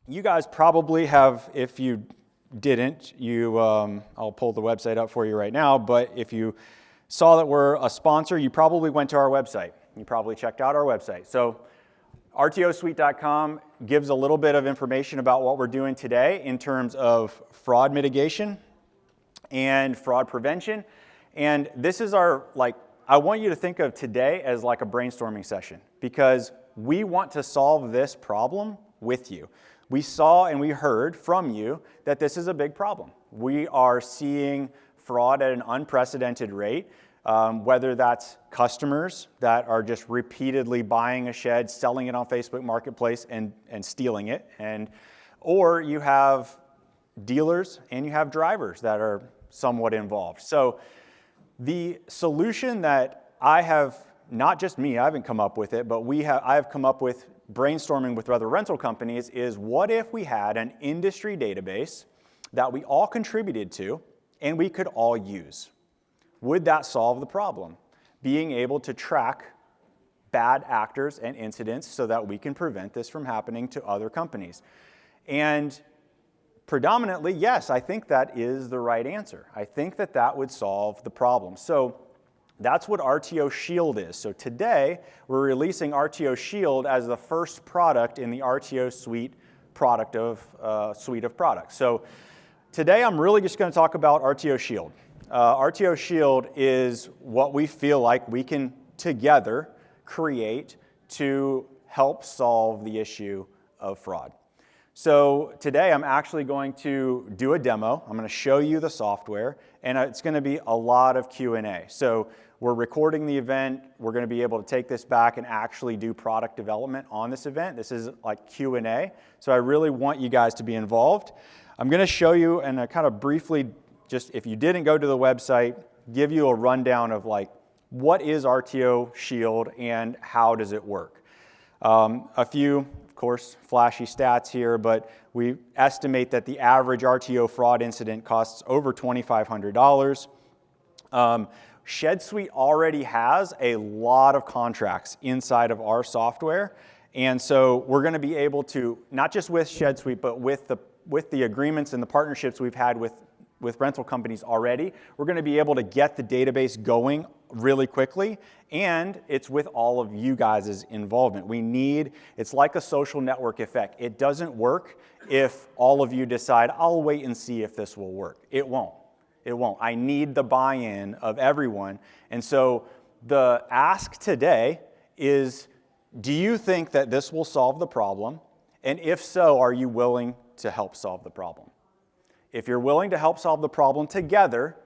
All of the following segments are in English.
You guys probably have, if you didn't, I'll pull the website up for you right now, but if you saw that we're a sponsor, you probably went to our website. You probably checked out our website. So RTOsuite.com gives a little bit of information about what we're doing today in terms of fraud mitigation and fraud prevention. And this is I want you to think of today as like a brainstorming session, because we want to solve this problem with you. We saw and we heard from you that this is a big problem. We are seeing fraud at an unprecedented rate, whether that's customers that are just repeatedly buying a shed, selling it on Facebook Marketplace and stealing it, or you have dealers and you have drivers that are somewhat involved. So the solution that I have, not just me, I haven't come up with it, but I have come up with brainstorming with other rental companies, is what if we had an industry database that we all contributed to and we could all use? Would that solve the problem? Being able to track bad actors and incidents so that we can prevent this from happening to other companies. And predominantly, yes, I think that is the right answer. I think that that would solve the problem. So that's what RTO Shield is. So today, we're releasing RTO Shield as the first product in the RTO suite of products. So today, I'm really just going to talk about RTO Shield. RTO Shield is what we feel like we can together create to help solve the issue of fraud. So today I'm actually going to do a demo. I'm going to show you the software, and it's going to be a lot of Q&A. So we're recording the event. We're going to be able to take this back and actually do product development on this event. This is like Q&A, so I really want you guys to be involved. I'm going to show you, and I kind of briefly, just if you didn't go to the website, give you a rundown of like, what is RTO Shield and how does it work? A few, of course, flashy stats here, but we estimate that the average RTO fraud incident costs over $2,500. ShedSuite already has a lot of contracts inside of our software, and so we're going to be able to, not just with ShedSuite, but with the agreements and the partnerships we've had with rental companies already, we're going to be able to get the database going really quickly, and it's with all of you guys' involvement. It's like a social network effect. It doesn't work if all of you decide, I'll wait and see if this will work. It won't. It won't. I need the buy-in of everyone. And so the ask today is, do you think that this will solve the problem? And if so, are you willing to help solve the problem? If you're willing to help solve the problem together,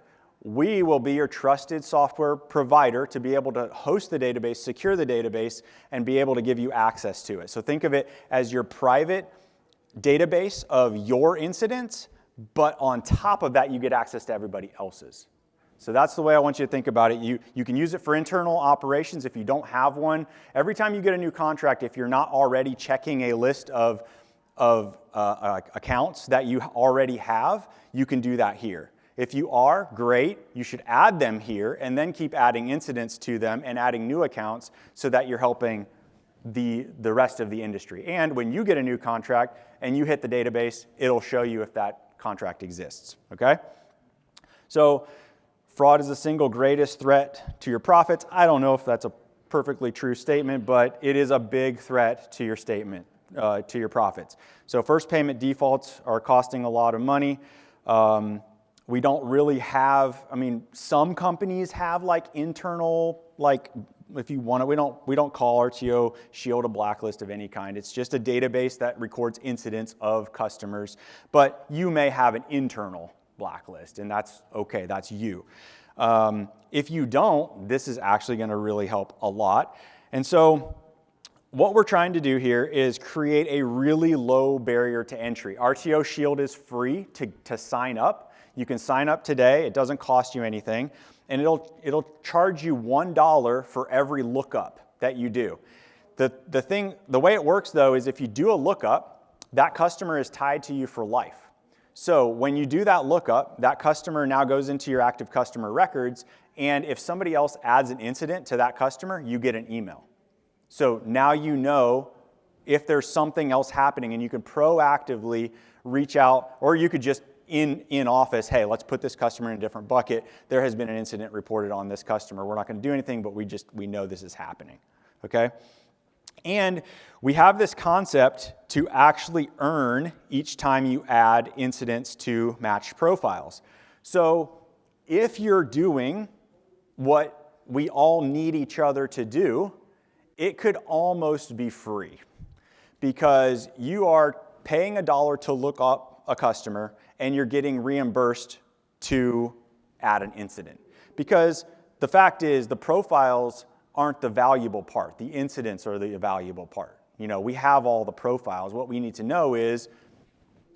we will be your trusted software provider to be able to host the database, secure the database, and be able to give you access to it. So think of it as your private database of your incidents, but on top of that, you get access to everybody else's. So that's the way I want you to think about it. You can use it for internal operations if you don't have one. Every time you get a new contract, if you're not already checking a list of accounts that you already have, you can do that here. If you are, great, you should add them here and then keep adding incidents to them and adding new accounts so that you're helping the rest of the industry. And when you get a new contract and you hit the database, it'll show you if that contract exists, okay? So fraud is the single greatest threat to your profits. I don't know if that's a perfectly true statement, but it is a big threat to your statement, to your profits. So first payment defaults are costing a lot of money. We don't really have, some companies have like internal, if you want it, we don't call RTO Shield a blacklist of any kind. It's just a database that records incidents of customers, but you may have an internal blacklist, and that's okay, that's you. If you don't, this is actually going to really help a lot. And so what we're trying to do here is create a really low barrier to entry. RTO Shield is free to sign up. You can sign up today. It doesn't cost you anything. And it'll charge you $1 for every lookup that you do. The way it works, though, is if you do a lookup, that customer is tied to you for life. So when you do that lookup, that customer now goes into your active customer records, and if somebody else adds an incident to that customer, you get an email. So now you know if there's something else happening, and you can proactively reach out, or you could just in office, hey, let's put this customer in a different bucket. There has been an incident reported on this customer. We're not going to do anything, but we know this is happening, okay? And we have this concept to actually earn each time you add incidents to matched profiles. So if you're doing what we all need each other to do, it could almost be free, because you are paying $1 to look up a customer and you're getting reimbursed to add an incident. Because the fact is, the profiles aren't the valuable part. The incidents are the valuable part. You know, we have all the profiles. What we need to know is,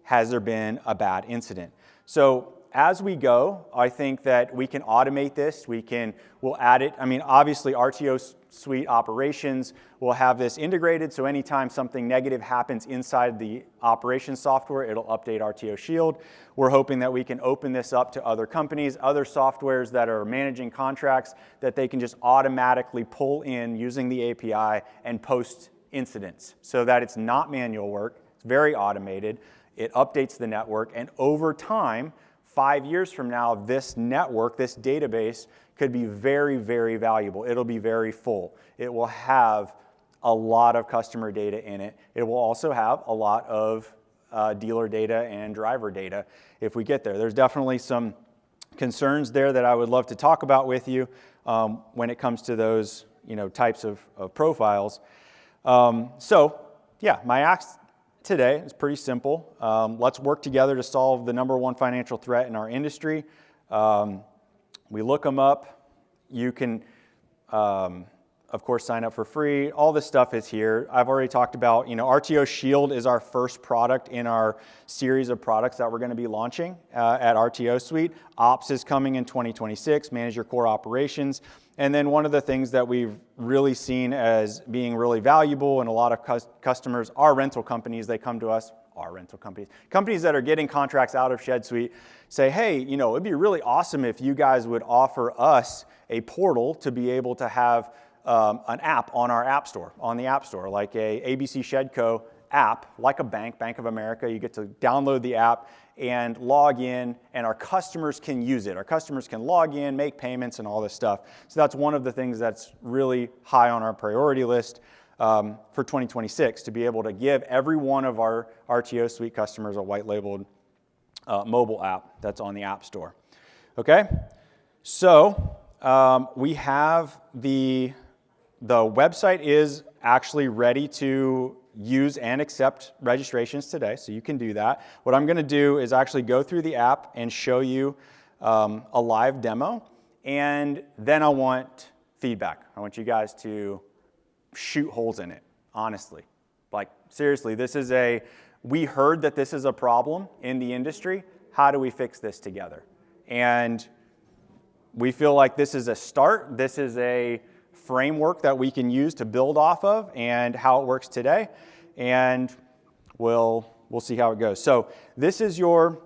has there been a bad incident? So as we go, I think that we can automate this. We'll add it. I mean, obviously, RTO Suite operations will have this integrated, so anytime something negative happens inside the operations software, it'll update RTO Shield. We're hoping that we can open this up to other companies, other softwares that are managing contracts, that they can just automatically pull in using the API and post incidents, so that it's not manual work. It's very automated. It updates the network, and over time, 5 years from now, this network, this database, could be very, very valuable. It'll be very full. It will have a lot of customer data in it. It will also have a lot of dealer data and driver data if we get there. There's definitely some concerns there that I would love to talk about with you when it comes to those, you know, types of profiles. So yeah, my ask today is pretty simple. Let's work together to solve the #1 financial threat in our industry. We look them up. You can, of course, sign up for free. All this stuff is here. I've already talked about, you know, RTO Shield is our first product in our series of products that we're going to be launching at RTO Suite. Ops is coming in 2026, manage your core operations. And then one of the things that we've really seen as being really valuable, and a lot of customers are rental companies. They come to us, companies that are getting contracts out of Shed Suite, say, hey, you know, it'd be really awesome if you guys would offer us a portal to be able to have an app on our app store, on the app store, like a ABC Shedco app, like a Bank of America. You get to download the app and log in, and our customers can use it. Our customers can log in, make payments, and all this stuff. So that's one of the things that's really high on our priority list for 2026, to be able to give every one of our RTO Suite customers a white-labeled mobile app that's on the App Store. Okay? So we have the website is actually ready to use and accept registrations today, so you can do that. What I'm going to do is actually go through the app and show you a live demo, and then I want feedback. I want you guys to shoot holes in it, honestly. Like, seriously, we heard that this is a problem in the industry. How do we fix this together? And we feel like this is a start. This is a framework that we can use to build off of, and how it works today, and we'll see how it goes. So this is your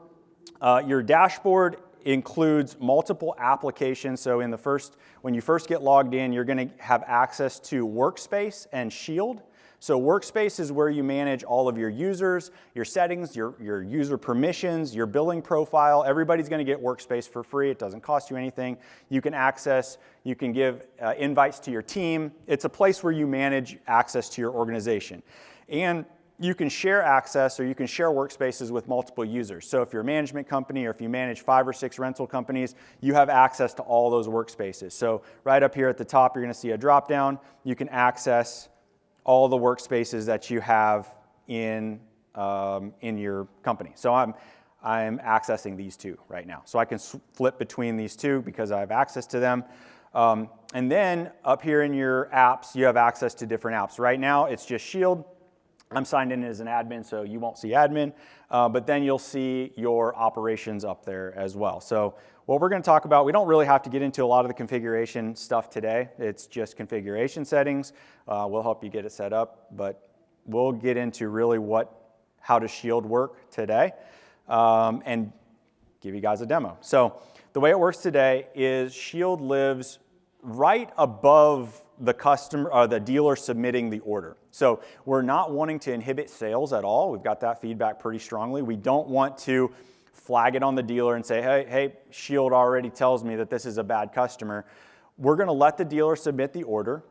dashboard. Includes multiple applications. So when you first get logged in, you're going to have access to Workspace and Shield. So Workspace is where you manage all of your users, your settings, your user permissions, your billing profile. Everybody's going to get Workspace for free. It doesn't cost you anything. You can give invites to your team. It's a place where you manage access to your organization. And you can share access, or you can share workspaces with multiple users. So if you're a management company, or if you manage 5 or 6 rental companies, you have access to all those workspaces. So right up here at the top, you're going to see a drop down. You can access all the workspaces that you have in your company. So I'm accessing these 2 right now. So I can flip between these 2 because I have access to them. And then up here in your apps, you have access to different apps. Right now, it's just Shield. I'm signed in as an admin, so you won't see admin, but then you'll see your operations up there as well. So what we're going to talk about, we don't really have to get into a lot of the configuration stuff today. It's just configuration settings. We'll help you get it set up, but we'll get into really how does Shield work today, and give you guys a demo. So the way it works today is Shield lives right above the dealer submitting the order. So we're not wanting to inhibit sales at all. We've got that feedback pretty strongly. We don't want to flag it on the dealer and say, hey, Shield already tells me that this is a bad customer. We're going to let the dealer submit the order.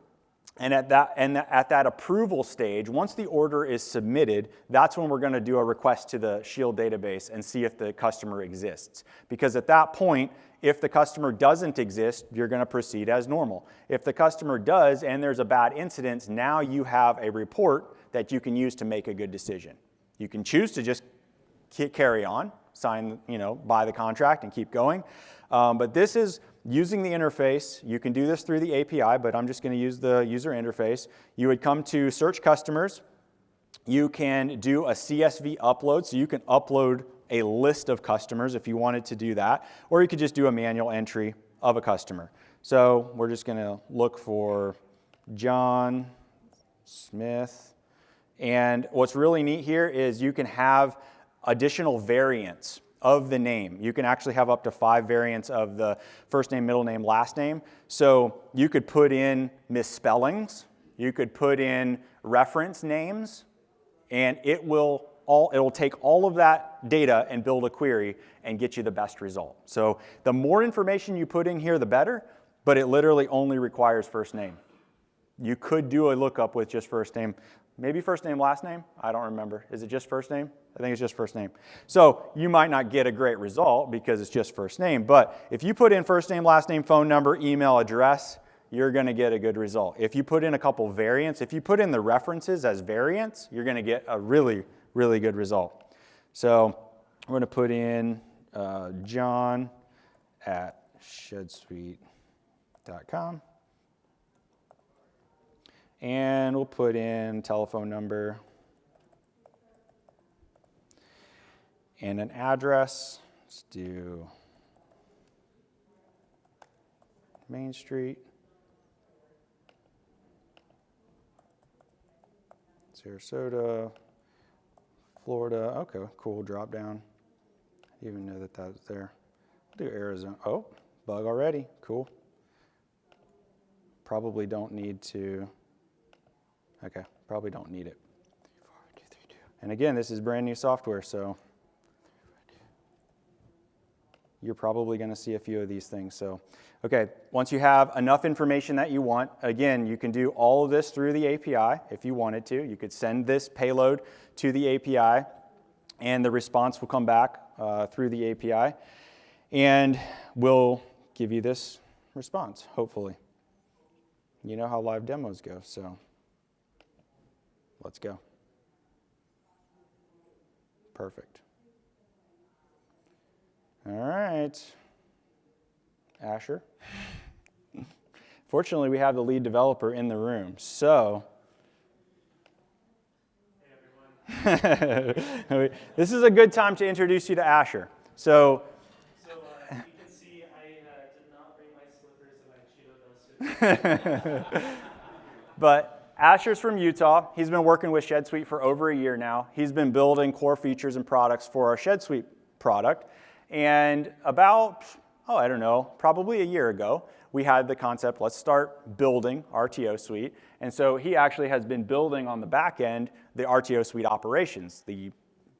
And at that approval stage, once the order is submitted, that's when we're going to do a request to the Shield database and see if the customer exists. Because at that point, if the customer doesn't exist, you're going to proceed as normal. If the customer does and there's a bad incident, now you have a report that you can use to make a good decision. You can choose to just carry on, sign, buy the contract and keep going. But this is using the interface. You can do this through the API, but I'm just going to use the user interface. You would come to search customers. You can do a CSV upload, so you can upload a list of customers if you wanted to do that, or you could just do a manual entry of a customer. So we're just going to look for John Smith. And what's really neat here is you can have additional variants of the name. You can actually have up to 5 variants of the first name, middle name, last name. So you could put in misspellings, you could put in reference names, and it'll take all of that data and build a query and get you the best result. So the more information you put in here, the better, but it literally only requires first name. You could do a lookup with just first name. Maybe first name, last name? I don't remember. Is it just first name? I think it's just first name. So you might not get a great result because it's just first name, but if you put in first name, last name, phone number, email, address, you're going to get a good result. If you put in a couple variants, if you put in the references as variants, you're going to get a really, really good result. So we're going to put in John at shedsuite.com. And we'll put in telephone number and an address. Let's do Main Street, Sarasota, Florida. Okay, cool, drop down. I didn't even know that was there. We'll do Arizona. Oh, bug already, cool. Probably don't need to. Okay, probably don't need it. And again, this is brand new software, so you're probably going to see a few of these things. So, okay, once you have enough information that you want, again, you can do all of this through the API if you wanted to. You could send this payload to the API, and the response will come back through the API, and we'll give you this response, hopefully. You know how live demos go, so let's go. Perfect. All right. Asher. Fortunately, we have the lead developer in the room, so. Hey, everyone. This is a good time to introduce you to Asher. So you can see I did not bring my slippers and I cheated us. But Asher's from Utah. He's been working with ShedSuite for over a year now. He's been building core features and products for our ShedSuite product. And about, probably a year ago, we had the concept, let's start building RTO Suite. And so he actually has been building on the back end the RTO Suite operations, the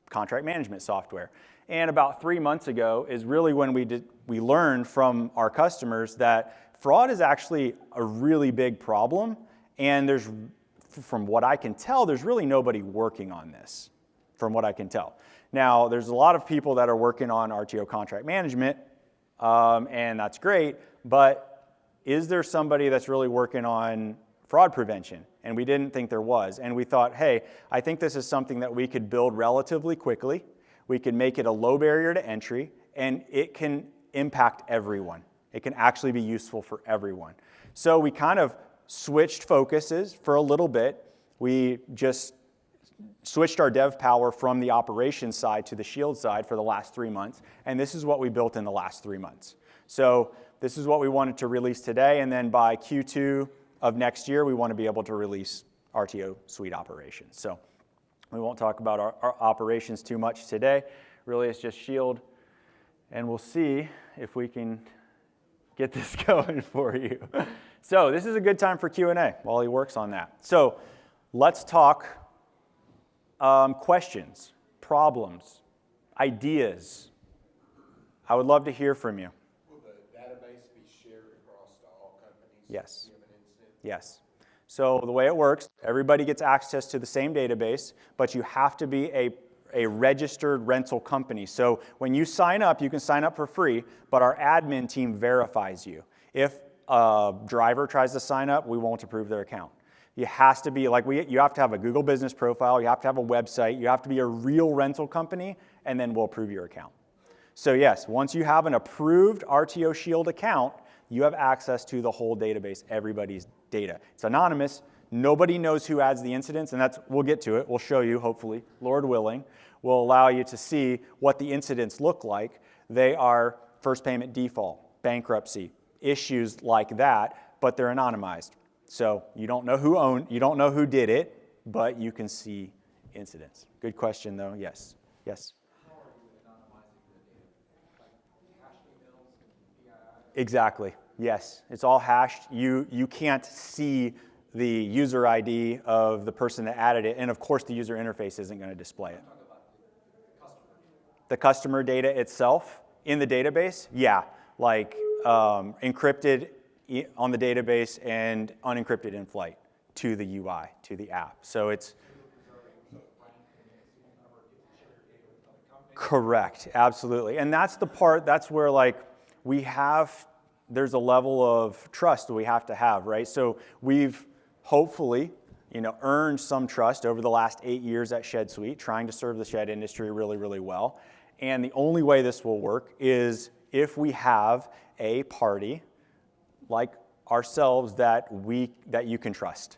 contract management software. And about 3 months ago is really when we learned from our customers that fraud is actually a really big problem. And from what I can tell, there's really nobody working on this, from what I can tell. Now, there's a lot of people that are working on RTO contract management, and that's great, but is there somebody that's really working on fraud prevention? And we didn't think there was. And we thought, hey, I think this is something that we could build relatively quickly. We can make it a low barrier to entry, and it can impact everyone. It can actually be useful for everyone. So we kind of switched focuses for a little bit. We just switched our dev power from the operations side to the Shield side for the last 3 months, and this is what we built in the last 3 months. So this is what we wanted to release today, and then by Q2 of next year, we want to be able to release RTO Suite operations. So we won't talk about our operations too much today. Really, it's just Shield, and we'll see if we can get this going for you. So this is a good time for Q&A while he works on that. So let's talk questions, problems, ideas. I would love to hear from you. Will the database be shared across all companies? Yes. Given incident? Yes. So the way it works, everybody gets access to the same database, but you have to be a registered rental company. So when you sign up, you can sign up for free, but our admin team verifies you. If a driver tries to sign up, we won't approve their account. You have to be you have to have a Google business profile, you have to have a website, you have to be a real rental company, and then we'll approve your account. So yes, once you have an approved RTO Shield account, you have access to the whole database, everybody's data. It's anonymous. Nobody knows who adds the incidents, and we'll get to it. We'll show you, hopefully, Lord willing. We'll allow you to see what the incidents look like. They are first payment default, bankruptcy, issues like that, but they're anonymized. So you don't know you don't know who did it, but you can see incidents. Good question, though. Yes. Yes. How are you anonymizing the data? Like hash emails and PII? Exactly. Yes. It's all hashed. You can't see the user ID of the person that added it, and of course the user interface isn't going to display it. I'm talking about the customer data. The customer data itself in the database, yeah, like encrypted on the database and unencrypted in flight to the UI, to the app. So it's correct, absolutely. And that's the part, that's where there's a level of trust that we have to have, right? So we've hopefully, earned some trust over the last 8 years at Shed Suite, trying to serve the shed industry really, really well. And the only way this will work is if we have a party like ourselves that you can trust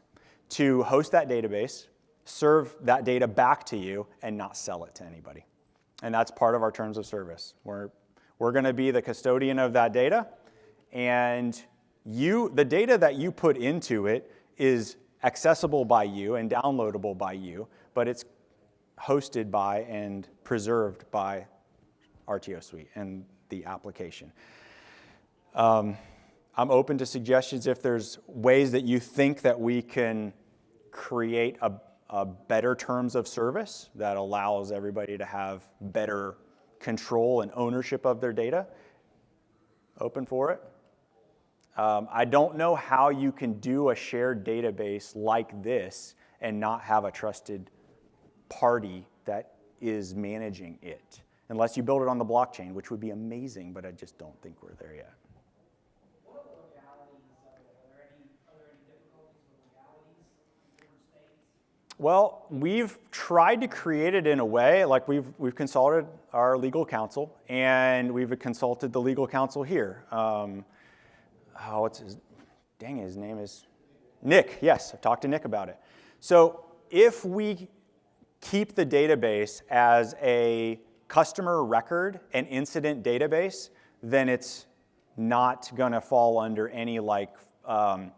to host that database, serve that data back to you, and not sell it to anybody. And that's part of our terms of service. We're going to be the custodian of that data, and the data that you put into it is accessible by you and downloadable by you, but it's hosted by and preserved by RTO Suite and the application. I'm open to suggestions if there's ways that you think that we can create a better terms of service that allows everybody to have better control and ownership of their data. Open for it. I don't know how you can do a shared database like this and not have a trusted party that is managing it, unless you build it on the blockchain, which would be amazing, but I just don't think we're there yet. What are the legalities of it? Are there any difficulties with legalities in different states? Well, we've tried to create it in a way, like we've consulted our legal counsel, and we've consulted the legal counsel here. His name is Nick. Yes, I've talked to Nick about it. So if we keep the database as a customer record and incident database, then it's not going to fall under any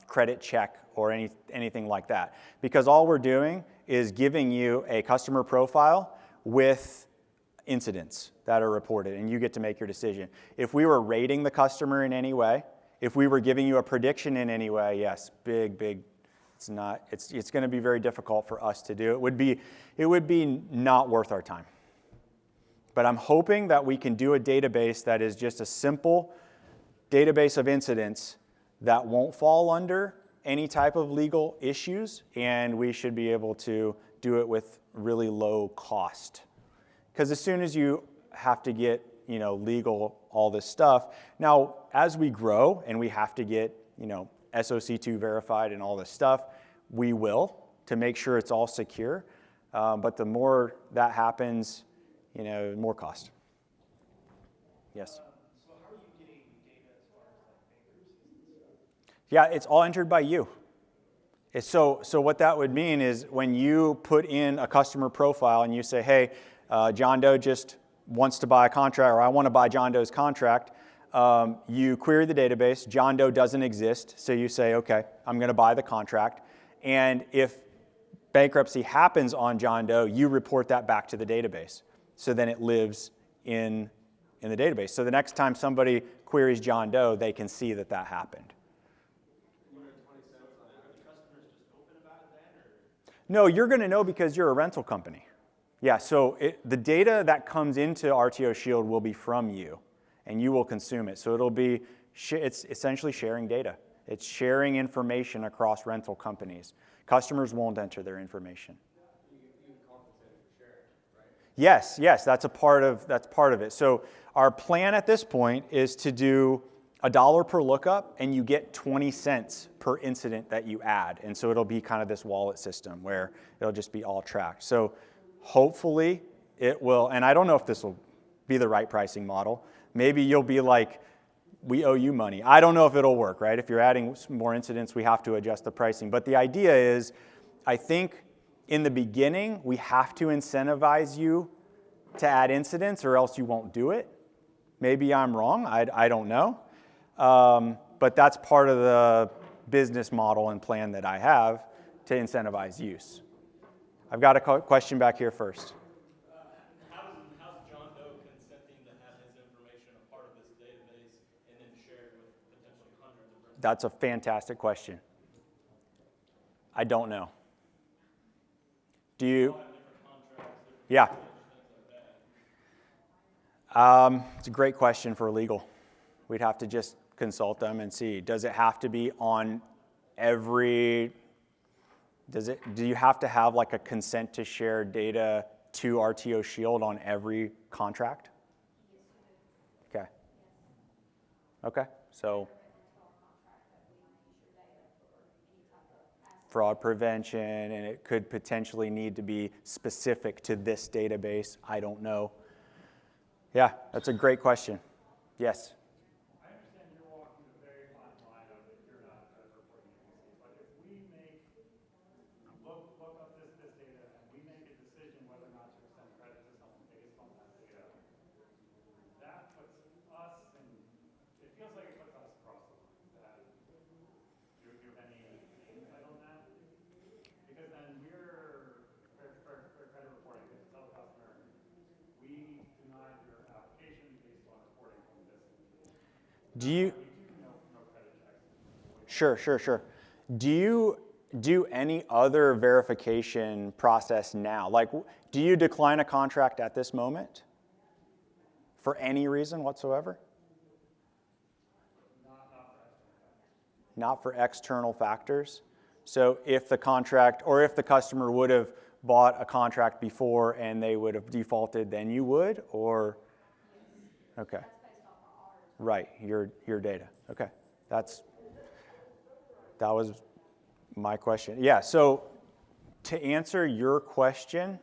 credit check or anything like that. Because all we're doing is giving you a customer profile with incidents that are reported, and you get to make your decision. If we were rating the customer in any way, if we were giving you a prediction in any way, yes, big, it's going to be very difficult for us to do. It would be not worth our time. But I'm hoping that we can do a database that is just a simple database of incidents that won't fall under any type of legal issues, and we should be able to do it with really low cost. Because as soon as you have to get, legal, all this stuff, now as we grow and we have to get, SOC2 verified and all this stuff, we will to make sure it's all secure. But the more that happens, more cost. Yes. So how are you getting data as far as bankruptcies and stuff? Yeah, it's all entered by you. So what that would mean is when you put in a customer profile and you say, hey, John Doe just wants to buy a contract, or I want to buy John Doe's contract, you query the database. John Doe doesn't exist, so you say, okay, I'm going to buy the contract. And if bankruptcy happens on John Doe, you report that back to the database. So then it lives in the database. So the next time somebody queries John Doe, they can see that happened. What No, you're going to know because you're a rental company. Yeah, so the data that comes into RTO Shield will be from you, and you will consume it. So it'll be, it's essentially sharing data. It's sharing information across rental companies. Customers won't enter their information. You compensate for sharing, right? Yes, that's part of it. So our plan at this point is to do $1 per lookup, and you get 20 cents per incident that you add. And so it'll be kind of this wallet system where it'll just be all tracked. So hopefully it will, and I don't know if this will be the right pricing model. Maybe you'll be like, we owe you money. I don't know if it'll work, right? If you're adding more incidents, we have to adjust the pricing. But the idea is, I think in the beginning, we have to incentivize you to add incidents or else you won't do it. Maybe I'm wrong, I don't know. But that's part of the business model and plan that I have to incentivize use. I've got a question back here first. How's John Doe consenting to have his information a part of this database and then shared with potentially hundreds of rentals? That's a fantastic question. I don't know. Do you? Yeah. It's a great question for legal. We'd have to just consult them and see. Does it have to be on every? Do you have to have like a consent to share data to RTO Shield on every contract? Okay. Okay. So fraud prevention, and it could potentially need to be specific to this database. I don't know. Yeah, that's a great question. Yes. I understand you're walking a very fine line of it. You're not a reporting agency. But if we look up this data and we make a decision whether or not to extend credit to someone based on that data, that puts us in, it feels like it puts us across the line. Do you have any insight on that? Because then we're, for credit reporting, we have to tell the customer, we denied your application based on reporting from this individual. Do you? No credit checks. Sure. Do you do any other verification process now? Like, do you decline a contract at this moment for any reason whatsoever? Not for external factors. So if the contract, or if the customer would have bought a contract before and they would have defaulted, then you would, or? Okay. Right, your data. Okay, that was my question. Yeah, so to answer your question,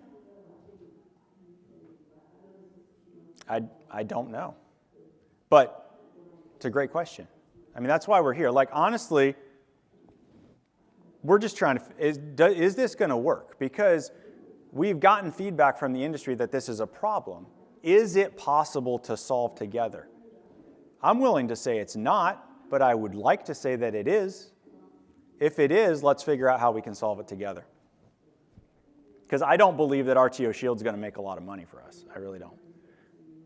I don't know. But it's a great question. I mean, that's why we're here. Like, honestly, we're just trying to, is this going to work? Because we've gotten feedback from the industry that this is a problem. Is it possible to solve together? I'm willing to say it's not, but I would like to say that it is. If it is, let's figure out how we can solve it together. Because I don't believe that RTO Shield's going to make a lot of money for us. I really don't.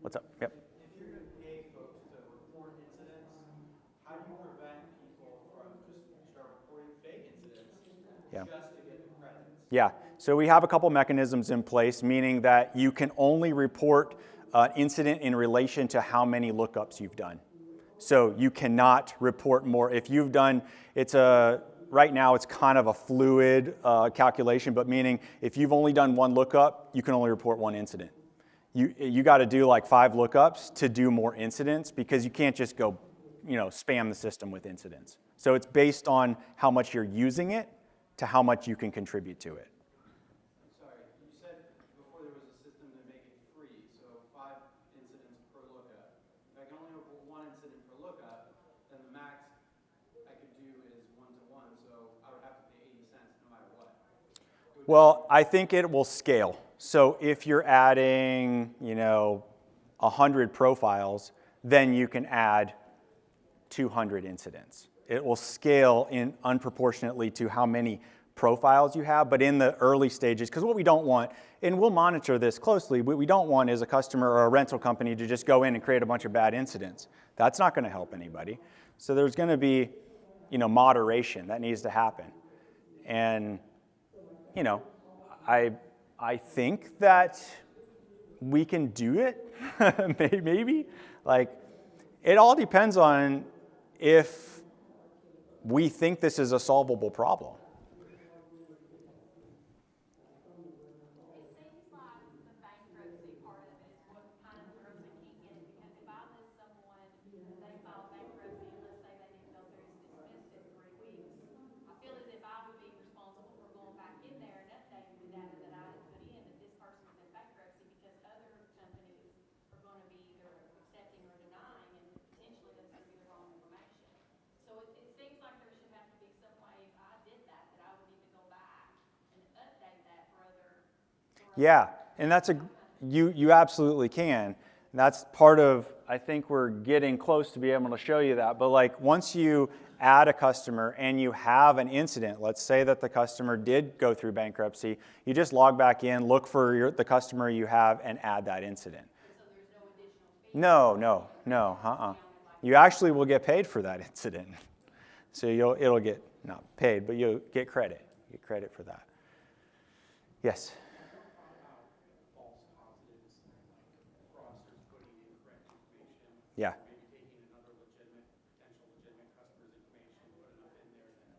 What's up? Yep. If you're going to pay folks to report incidents, how do you prevent people from just start reporting fake incidents just to get the credits? Yeah, so we have a couple mechanisms in place, meaning that you can only report an incident in relation to how many lookups you've done. So you cannot report more. If you've done, right now it's kind of a fluid calculation, but meaning if you've only done one lookup, you can only report one incident. You got to do like 5 lookups to do more incidents because you can't just go, spam the system with incidents. So it's based on how much you're using it to how much you can contribute to it. Sorry, you said before there was a system to make it free, so 5 incidents per lookup. If I can only report 1 incident per lookup, then the max I could do is 1-to-1, so I would have to pay 80 cents no matter what. Well, I think it will scale. So if you're adding, 100 profiles, then you can add 200 incidents. It will scale in unproportionately to how many profiles you have, but in the early stages, because what we don't want, and we'll monitor this closely, what we don't want is a customer or a rental company to just go in and create a bunch of bad incidents. That's not going to help anybody. So there's going to be, moderation that needs to happen. And, I think that we can do it, maybe. Like, it all depends on if we think this is a solvable problem. It seems like the bankruptcy part of it is what kind of throws a kink in it, because if I list someone, they file bankruptcy, and let's say they didn't go through, it's dismissed in 3 weeks, I feel as if I would be responsible for going back in there and updating the data that I had put in, that this person is in bankruptcy, because other companies are gonna be either accepting or denying, and potentially that's gonna be the wrong information. So it seems like there should have to be some way, if I did that, that I would need to go back and update that for other. Yeah, and you absolutely can. And that's part of, I think we're getting close to be able to show you that. But like, once you add a customer and you have an incident, let's say that the customer did go through bankruptcy, you just log back in, look for the customer you have, and add that incident. So there's no additional fee? No. You actually will get paid for that incident. So it'll get, not paid, but you'll get credit. You get credit for that. Yes? False positives, like fraudsters putting in correct information. Yeah. Maybe taking another potential legitimate customer's information, put enough in there that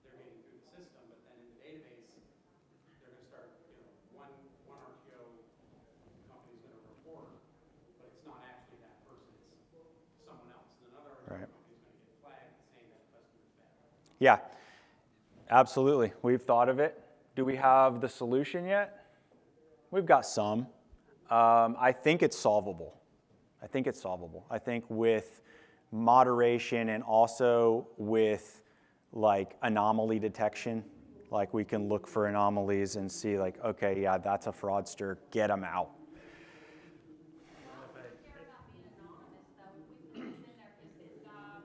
they're getting through the system, but then in the database, they're going to start, one RTO company's going to report, but it's not actually that person, it's someone else. And another Right. company's going to get flagged saying that customer's bad. Yeah, absolutely. We've thought of it. Do we have the solution yet? We've got some. I think it's solvable. I think with moderation and also with like anomaly detection, like we can look for anomalies and see like, okay, yeah, that's a fraudster, get them out. I wouldn't care about being anonymous, though. If we put this in there, because this guy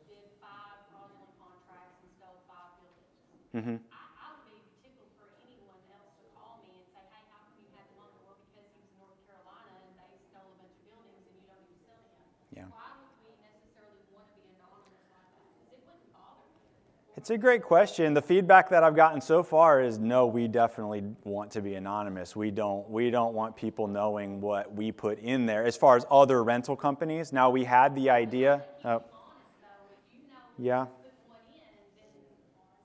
did 5 fraudulent contracts and stole 5 buildings. Mm-hmm. I would be tickled for anyone else to call me and say, hey, how come you had them on there? Well, because he was in North Carolina and they stole a bunch of buildings and you don't even sell to him. Yeah. Why would we necessarily want to be anonymous like that? Because it wouldn't bother me. It's a great question. The feedback that I've gotten so far is no, we definitely want to be anonymous. We don't want people knowing what we put in there. As far as other rental companies, now we had the idea. Honest, though, if you know Yeah. put one in, then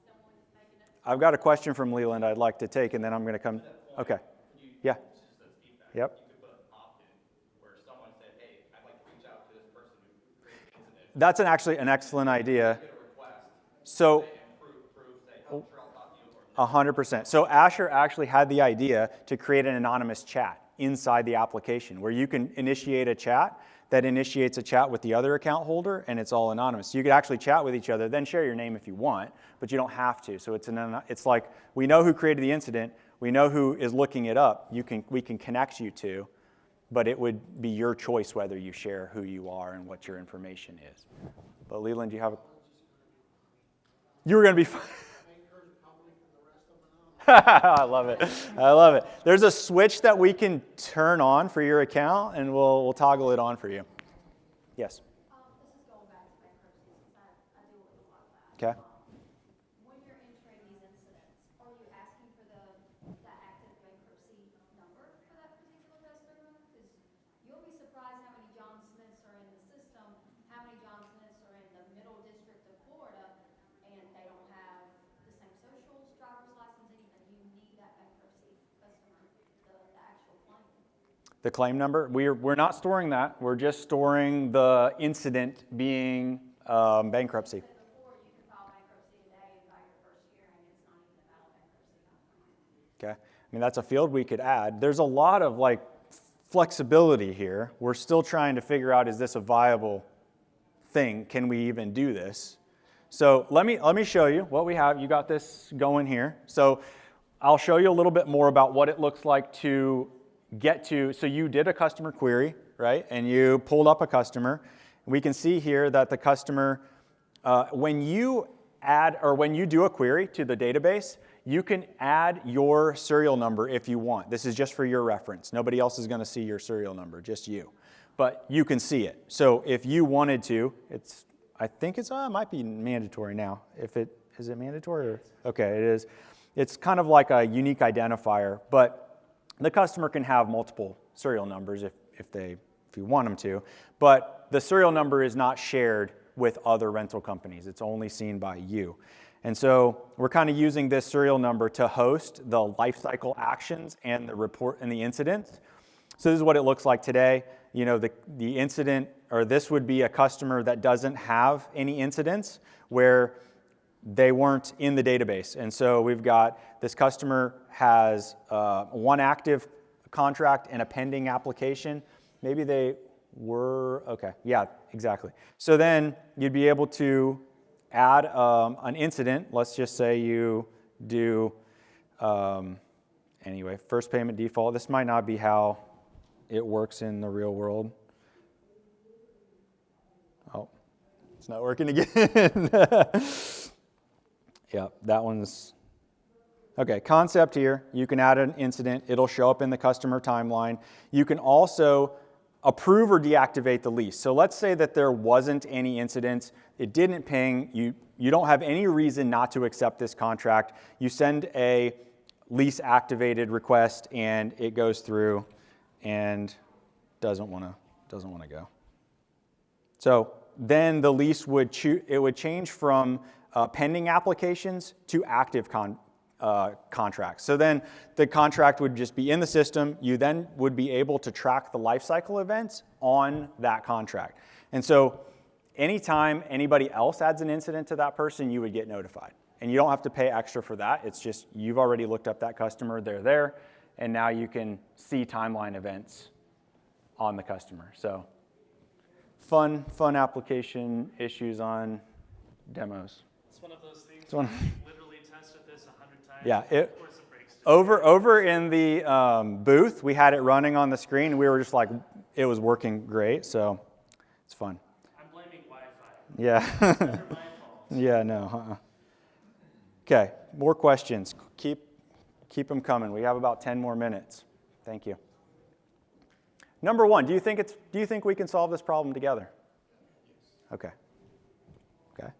someone is making up. I've got a question from Leland I'd like to take, and then I'm going to come. Okay. Yeah. Just as feedback. Yep. You could put an opt-in where someone said, hey, I'd like to reach out to this person who created the incident. That's actually an excellent idea. Get a request. So, And prove, say, oh, sure, I'll talk to you. Or 100%. So Asher actually had the idea to create an anonymous chat inside the application where you can initiate a chat that initiates a chat with the other account holder, and it's all anonymous. So you could actually chat with each other, then share your name if you want, but you don't have to. So it's like we know who created the incident, we know who is looking it up. We can connect you to, but it would be your choice whether you share who you are and what your information is. But Leland, do you have a? You were going to be. I love it. There's a switch that we can turn on for your account, and we'll toggle it on for you. Yes. This is going back to bankruptcy, since I deal with a lot of that. Okay. When you're entering these incidents, are you asking for the active bankruptcy number for that particular customer? Because you'll be surprised how many John Smiths are in the system, how many John Smiths are in the middle district of Florida, and they don't have the same socials, driver's license, anything. You need that bankruptcy customer, the actual claim. The claim number? We're not storing that. We're just storing the incident being bankruptcy. You said before you can file bankruptcy today and by your first hearing, it's not even a valid bankruptcy. Okay. I mean, that's a field we could add. There's a lot of like flexibility here. We're still trying to figure out, is this a viable thing? Can we even do this? So let me show you what we have. You got this going here. So I'll show you a little bit more about what it looks like to get to. So you did a customer query, right? And you pulled up a customer. We can see here that the customer, when you do a query to the database, you can add your serial number if you want. This is just for your reference. Nobody else is going to see your serial number, just you. But you can see it. So if you wanted to, I think it might be mandatory now. Is it mandatory? Okay, it is. It's kind of like a unique identifier, but the customer can have multiple serial numbers if you want them to, but the serial number is not shared with other rental companies. It's only seen by you. And so we're kind of using this serial number to host the lifecycle actions and the report and the incidents. So this is what it looks like today. You know, the incident, or this would be a customer that doesn't have any incidents where they weren't in the database. And so we've got this customer has one active contract and a pending application. Maybe they were, okay, yeah, exactly. So then you'd be able to add an incident. Let's just say you do, anyway, first payment default. This might not be how it works in the real world. Oh, it's not working again. Yeah, that one's, okay, concept here. You can add an incident. It'll show up in the customer timeline. You can also approve or deactivate the lease. So let's say that there wasn't any incidents. It didn't ping. You don't have any reason not to accept this contract. You send a lease activated request and it goes through and doesn't want to go. So then the lease would change from pending applications to active contracts. So then the contract would just be in the system. You then would be able to track the lifecycle events on that contract. And so anytime anybody else adds an incident to that person, you would get notified. And you don't have to pay extra for that. It's just you've already looked up that customer, they're there, and now you can see timeline events on the customer. So fun application issues on demos. It's one of those things It's one- we literally tested this 100 times. Yeah, Of course it breaks. Over in the booth, we had it running on the screen. We were just like, it was working great, so it's fun. I'm blaming Wi-Fi. Yeah. It's never my fault. Yeah, no. Okay, more questions. Keep them coming. We have about 10 more minutes. Thank you. Number one, do you think we can solve this problem together? Okay. Okay.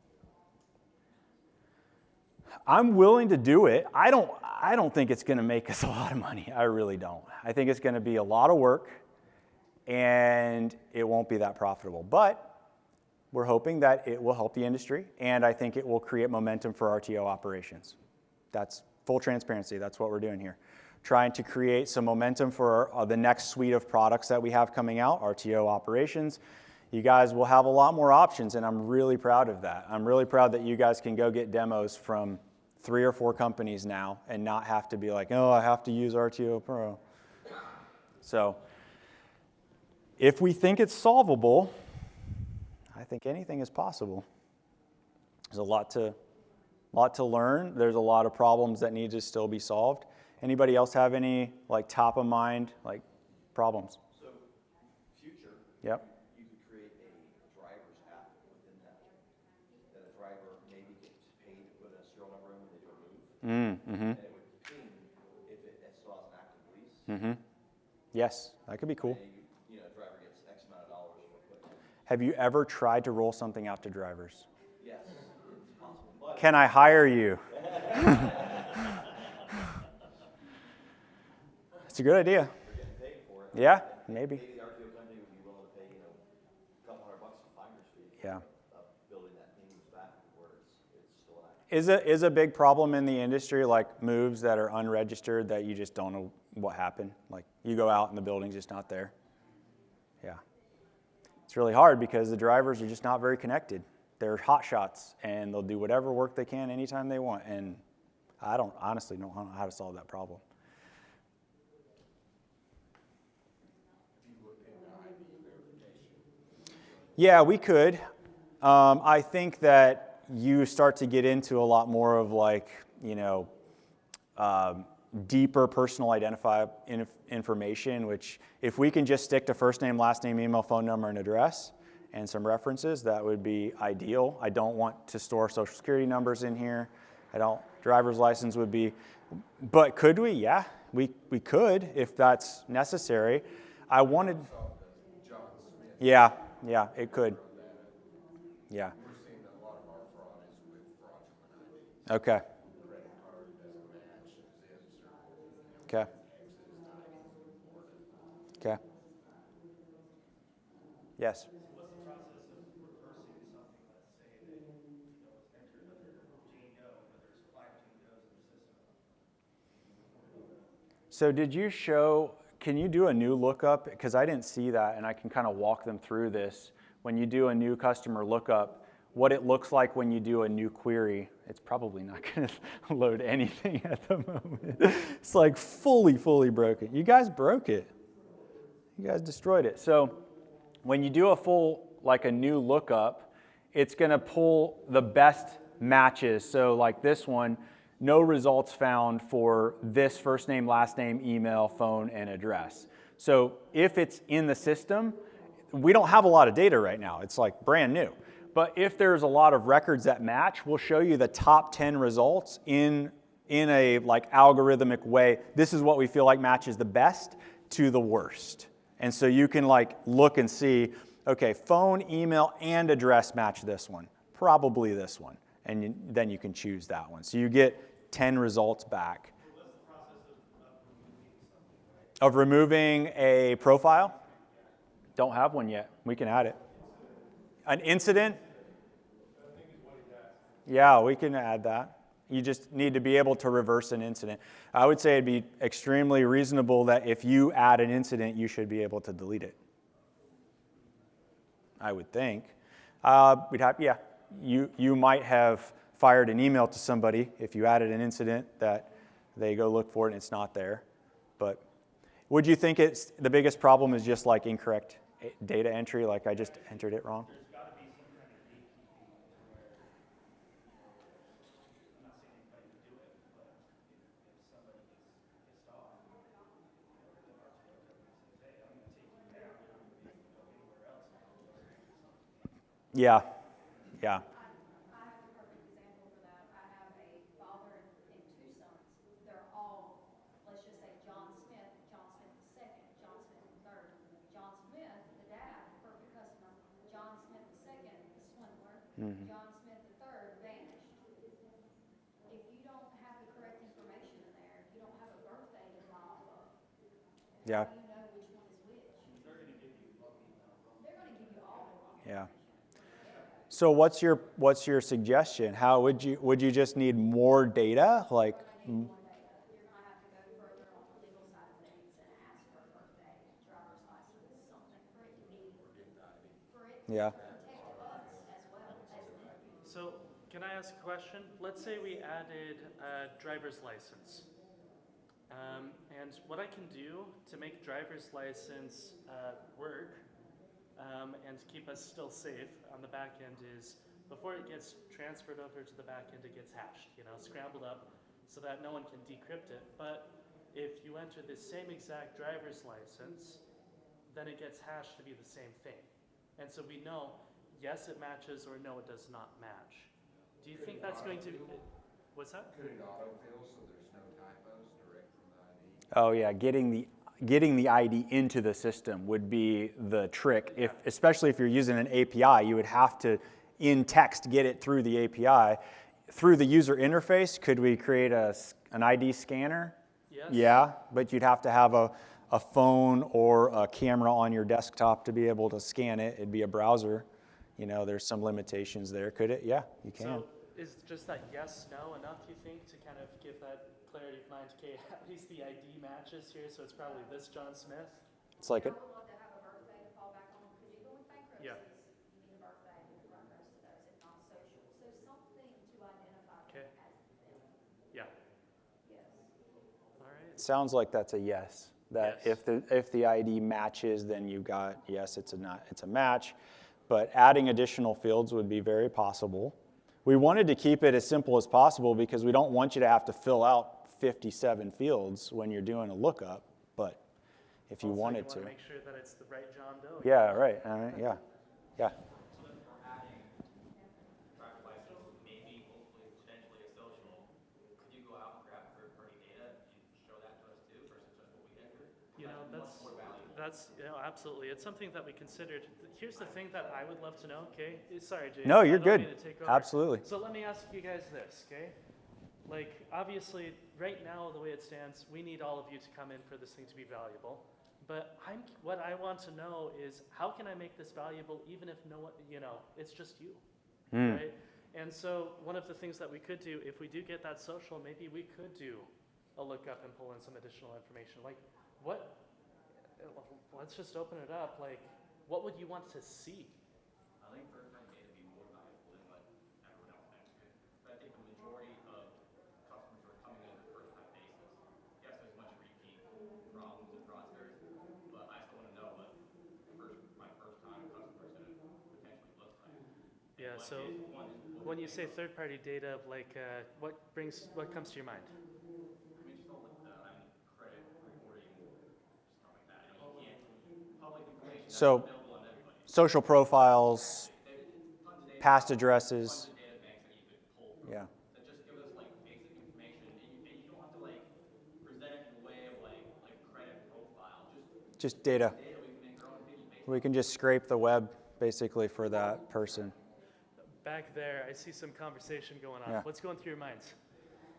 I'm willing to do it. I don't think it's going to make us a lot of money. I really don't. I think it's going to be a lot of work, and it won't be that profitable. But we're hoping that it will help the industry, and I think it will create momentum for RTO operations. That's full transparency. That's what we're doing here. Trying to create some momentum for the next suite of products that we have coming out, RTO operations. You guys will have a lot more options, and I'm really proud of that. I'm really proud that you guys can go get demos from 3 or 4 companies now and not have to be like, oh, I have to use RTO Pro. So if we think it's solvable, I think anything is possible. There's a lot to learn. There's a lot of problems that need to still be solved. Anybody else have any top of mind problems? So, future. Yep. You could create a driver's app within that a driver maybe gets paid to put a serial number in when they do a move. Mm-hmm. And it would ping if it still has an active lease. Mm-hmm. Yes, that could be cool. And driver gets X amount of dollars for putting in. Have you ever tried to roll something out to drivers? Yes, it's possible. But Can I hire you? It's a good idea. they're getting paid for it. Yeah, maybe. Maybe the RTO company would be willing to pay, a couple $100 for finder's fee. Yeah. Building that thing back where it's still active. Is a big problem in the industry moves that are unregistered that you just don't know what happened? You go out and the building's just not there. Yeah. It's really hard because the drivers are just not very connected. They're hot shots and they'll do whatever work they can anytime they want. And I honestly don't know how to solve that problem. Yeah, we could. I think that you start to get into a lot more of deeper personal identifier information, which if we can just stick to first name, last name, email, phone number, and address, and some references, that would be ideal. I don't want to store social security numbers in here. Driver's license would be, but could we? Yeah, we could if that's necessary. I wanted, yeah, it could. Yeah. We're seeing that a lot of our fraud is with fraudulent ID. Okay. Credit card, Okay. Okay. Yes. What's the process of reversing something that say that was entered under Jane Doe, but there's 5 Jane Does in the system? So did you show, can you do a new lookup? Because I didn't see that, and I can kind of walk them through this. When you do a new customer lookup, what it looks like when you do a new query. It's probably not going to load anything at the moment. It's like fully broken. You guys broke it. You guys destroyed it. So when you do a full, like a new lookup, it's going to pull the best matches. So like this one, no results found for this first name, last name, email, phone, and address. So if it's in the system, we don't have a lot of data right now. It's like brand new. But if there's a lot of records that match, we'll show you the top 10 results in a like algorithmic way. This is what we feel like matches the best to the worst. And so you can like look and see, okay, phone, email, and address match this one. Probably this one. And then you can choose that one. So you get 10 results back. What's the process of removing something, right? Of removing a profile? Don't have one yet. We can add it. An incident? Yeah, we can add that. You just need to be able to reverse an incident. I would say it'd be extremely reasonable that if you add an incident, you should be able to delete it. I would think. You might have fired an email to somebody if you added an incident that they go look for it and it's not there. But would you think it's the biggest problem is just like incorrect data entry, like I just entered it wrong? There's got to be some kind of gatekeeping to where, I'm not saying anybody would do it, but if somebody gets pissed off, the RTO company says, hey, I'm going to take you down, you're not going to be able to go anywhere else now. Yeah. I have a perfect example for that. I have a father and 2 sons. They're all, let's just say, John Smith the second, John Smith the third. John Smith, the dad, perfect customer. John Smith the second, the swindler. John Smith the third vanished. If you don't have the correct information in there, if you don't have a birthday to go off of, Yeah. how do you know which one is which? They're going to give you all the wrong Yeah. information. So what's your suggestion? How would you just need more data? Like, You're going to need more data. You're going to have to go further on the legal side of things and ask for a birthday, driver's license, something for it to be, for it to Yeah. protect us as well as them. So, can I ask a question? Let's say we added a driver's license. And what I can do to make driver's license work and keep us still safe on the back end is before it gets transferred over to the back end, it gets hashed, scrambled up so that no one can decrypt it. But if you enter the same exact driver's license, then it gets hashed to be the same thing. And so we know, yes, it matches, or no, it does not match. Do you think that's going to... What's that? Could it autofill so there's no typos direct from the ID? oh yeah, getting the ID into the system would be the trick. Especially if you're using an API, you would have to in text get it through the API. Through the user interface, could we create an ID scanner? Yes. Yeah, but you'd have to have a phone or a camera on your desktop to be able to scan it. It'd be a browser. There's some limitations there. Could it? Yeah, you can. So is just that yes, no enough, you think, to kind of give that clarity of mind? Okay, at least the ID matches here, so it's probably this John Smith. It's like I would love to have a birthday to fall back on, because even with bankruptcies, Yeah. you need a birthday to run most of those, if not social. So something to identify Okay. them as them. Yeah. Yes. All right. Sounds like that's a yes. That Yes. if the ID matches, then you got yes, it's a match. But adding additional fields would be very possible. We wanted to keep it as simple as possible because we don't want you to have to fill out 57 fields when you're doing a lookup. But if you Also, wanted you want to, to make sure that it's the right John Doe. yeah, right, yeah. So then we're adding driver's license, maybe, hopefully, potentially a social. Could you go out and grab third-party data and show that to us too, versus just what we enter? That's absolutely. It's something that we considered. Here's the thing that I would love to know, okay? Sorry, Jason. No, you're I don't good. mean to take over. Absolutely. So let me ask you guys this, okay? like, obviously, right now, the way it stands, we need all of you to come in for this thing to be valuable. But what I want to know is, how can I make this valuable even if no one, it's just you, right? And so one of the things that we could do, if we do get that social, maybe we could do a lookup and pull in some additional information. Like, let's just open it up. Like, what would you want to see? I think first-time data would be more valuable than what everyone else mentioned. But I think the majority of customers are coming in on a first-time basis. Yes, there's a bunch of repeat problems and fraudsters, but I still want to know what my first-time customer is going to potentially look like. Yeah. What So is when you say third-party data, like, what comes to your mind? I mean, just all like credit reporting, stuff like that. You can't public information that's So available on everybody. social profiles, Tons of data, past addresses. tons of data banks that you could pull from. Yeah. That just give us like basic information, and you don't have to like present it in a way of like credit profile. Just data. Data we can make our own opinion based. We can just scrape the web basically for that person. Back there, I see some conversation going on. Yeah. What's going through your minds?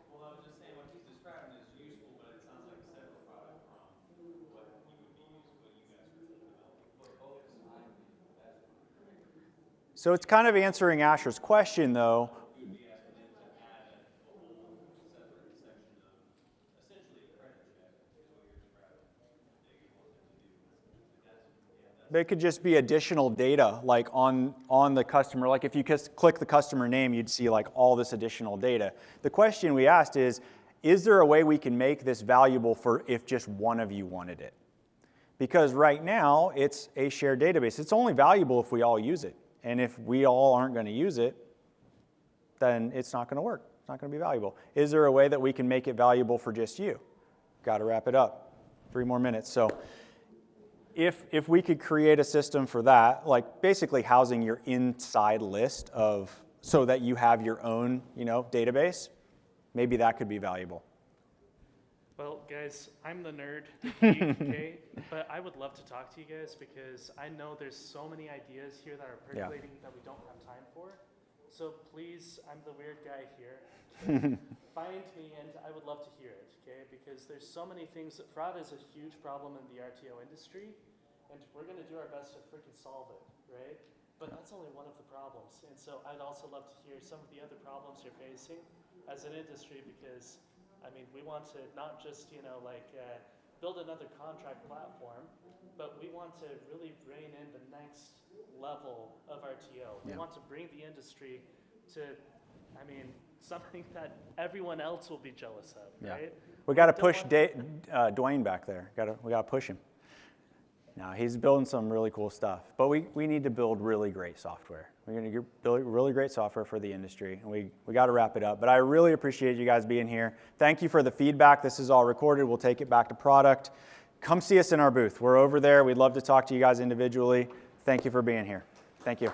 Well, I was just saying what he's describing is useful, but it sounds like a separate product from what you guys are developing. So it's kind of answering Asher's question though. You would be asking them to add a whole separate section of essentially a credit check is what you're describing that you want them to do. They could just be additional data, like on the customer. Like if you click the customer name, you'd see like all this additional data. The question we asked is there a way we can make this valuable for if just one of you wanted it? Because right now, it's a shared database. It's only valuable if we all use it. And if we all aren't going to use it, then it's not going to work. It's not going to be valuable. Is there a way that we can make it valuable for just you? Got to wrap it up. 3 more minutes. So if we could create a system for that, like basically housing your inside list so that you have your own, database, maybe that could be valuable. Well, guys, I'm the nerd, the geek, okay? But I would love to talk to you guys because I know there's so many ideas here that are percolating that we don't have time for. So please, I'm the weird guy here. Find me, and I would love to hear it, okay? Because there's so many things. Fraud is a huge problem in the RTO industry, and we're going to do our best to freaking solve it, right? But that's only one of the problems. And so I'd also love to hear some of the other problems you're facing as an industry because, I mean, we want to not just, build another contract platform, but we want to really rein in the next level of RTO. We want to bring the industry to, something that everyone else will be jealous of, right? We got to push Dwayne back there. We got to push him. Now, he's building some really cool stuff, but we need to build really great software. We're going to build really great software for the industry, and we got to wrap it up. But I really appreciate you guys being here. Thank you for the feedback. This is all recorded. We'll take it back to product. Come see us in our booth. We're over there. We'd love to talk to you guys individually. Thank you for being here. Thank you.